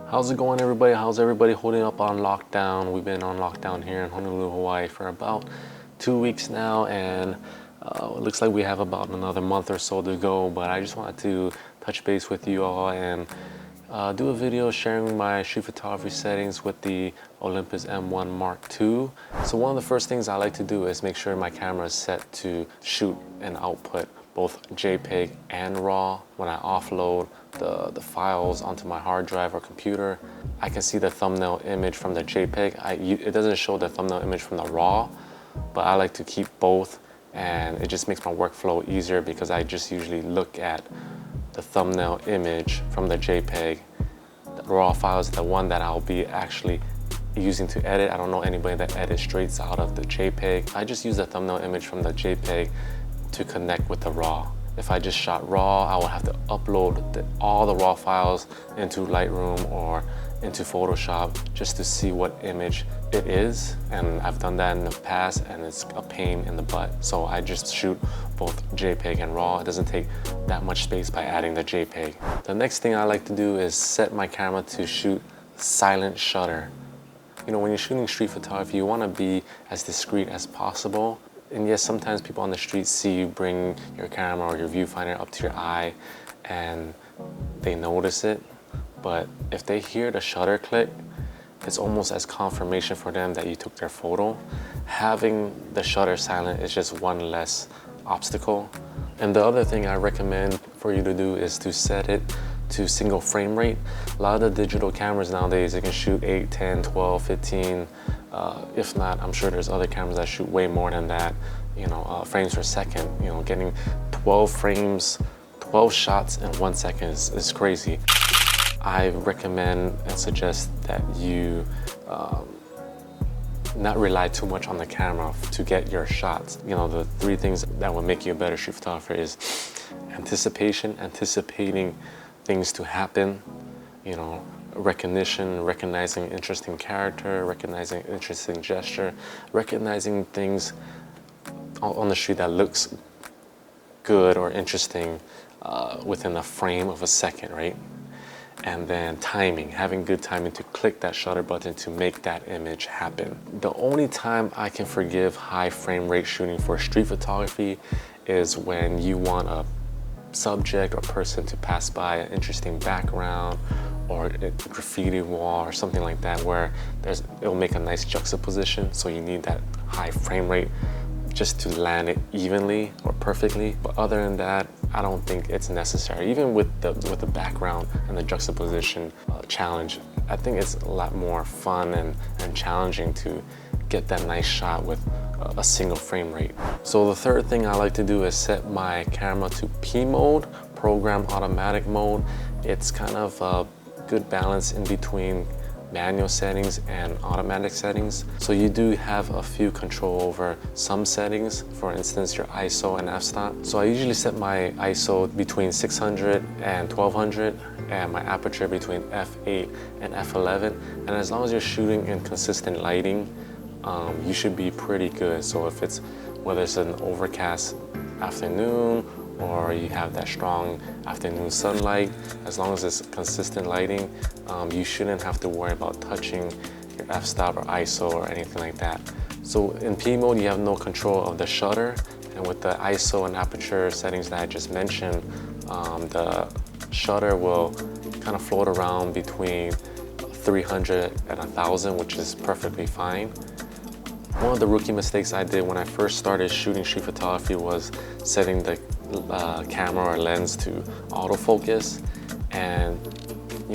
How's it going, everybody? How's everybody holding up on lockdown? We've been on lockdown here in Honolulu, Hawaii for about 2 weeks now, and it looks like we have about another month or so to go, but I just wanted to touch base with you all and do a video sharing my street photography settings with the Olympus M1 Mark II. So one of the first things I like to do is make sure my camera is set to shoot and output both JPEG and RAW. When I offload the files onto my hard drive or computer, I can see the thumbnail image from the JPEG. It doesn't show the thumbnail image from the RAW, but I like to keep both, and it just makes my workflow easier because I just usually look at the thumbnail image from the JPEG. The RAW file is the one that I'll be actually using to edit. I don't know anybody that edits straight out of the JPEG. I just use the thumbnail image from the JPEG to connect with the RAW. If I just shot RAW, I will have to upload all the RAW files into Lightroom or into Photoshop just to see what image it is. And I've done that in the past and it's a pain in the butt. So I just shoot both JPEG and RAW. It doesn't take that much space by adding the JPEG. The next thing I like to do is set my camera to shoot silent shutter. You know, when you're shooting street photography, you want to be as discreet as possible. And yes, sometimes people on the street see you bring your camera or your viewfinder up to your eye and they notice it. But if they hear the shutter click, it's almost as confirmation for them that you took their photo. Having the shutter silent is just one less obstacle. And the other thing I recommend for you to do is to set it to single frame rate. A lot of the digital cameras nowadays, they can shoot 8, 10, 12, 15. If not, I'm sure there's other cameras that shoot way more than that, frames per second. You know, getting 12 frames, 12 shots in 1 second is crazy. I recommend and suggest that you not rely too much on the camera to get your shots. You know, the 3 things that will make you a better street photographer is anticipation, anticipating things to happen, recognition, recognizing interesting character, recognizing interesting gesture, recognizing things on the street that looks good or interesting within a frame of a second, right? And then timing, having good timing to click that shutter button to make that image happen. The only time I can forgive high frame rate shooting for street photography is when you want a subject or person to pass by an interesting background or a graffiti wall or something like that, where it'll make a nice juxtaposition, so you need that high frame rate just to land it evenly or perfectly. But other than that, I don't think it's necessary. Even with the background and the juxtaposition challenge, I think it's a lot more fun and challenging to get that nice shot with a single frame rate. So the third thing I like to do is set my camera to P mode, program automatic mode. It's kind of a good balance in between manual settings and automatic settings. So you do have a few control over some settings, for instance your ISO and f-stop. So I usually set my ISO between 600 and 1200 and my aperture between f8 and f11, and as long as you're shooting in consistent lighting, you should be pretty good. So if whether it's an overcast afternoon or you have that strong afternoon sunlight, as long as it's consistent lighting, you shouldn't have to worry about touching your f-stop or ISO or anything like that. So in P mode, you have no control of the shutter, and with the ISO and aperture settings that I just mentioned, the shutter will kind of float around between 300 and 1000, which is perfectly fine. One of the rookie mistakes I did when I first started shooting street photography was setting the camera or lens to autofocus. And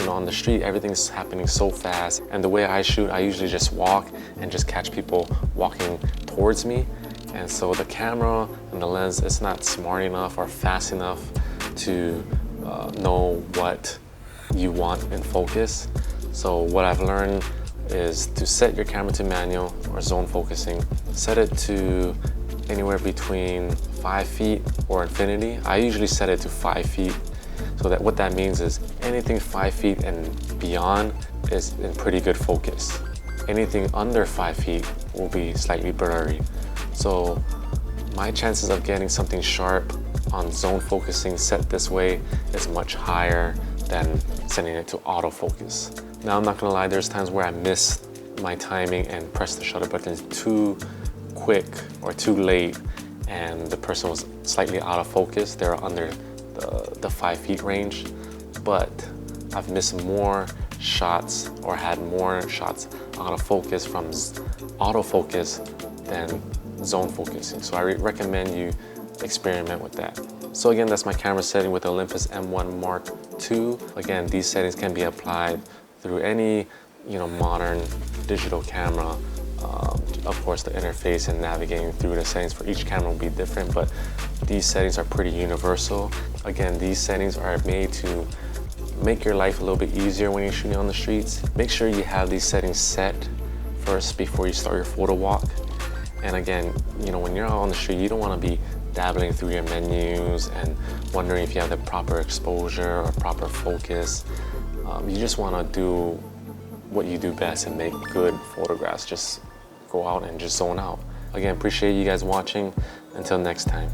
on the street, everything's happening so fast. And the way I shoot, I usually just walk and just catch people walking towards me. And so the camera and the lens is not smart enough or fast enough to know what you want in focus. So what I've learned is to set your camera to manual or zone focusing. Set it to anywhere between 5 feet or infinity. I usually set it to 5 feet. So that what that means is anything 5 feet and beyond is in pretty good focus. Anything under 5 feet will be slightly blurry. So my chances of getting something sharp on zone focusing set this way is much higher than setting it to autofocus. Now, I'm not gonna lie, there's times where I miss my timing and press the shutter button too quick or too late, and the person was slightly out of focus. They were under the 5 feet range, but I've missed more shots or had more shots out of focus from autofocus than zone focusing. So I recommend you experiment with that. So again, that's my camera setting with the Olympus M1 Mark II. Again, these settings can be applied through any modern digital camera. Of course, the interface and navigating through the settings for each camera will be different, but these settings are pretty universal. Again, these settings are made to make your life a little bit easier when you're shooting on the streets. Make sure you have these settings set first before you start your photo walk. And again, when you're out on the street, you don't want to be dabbling through your menus and wondering if you have the proper exposure or proper focus. You just want to do what you do best and make good photographs. Just go out and just zone out. Again, appreciate you guys watching. Until next time.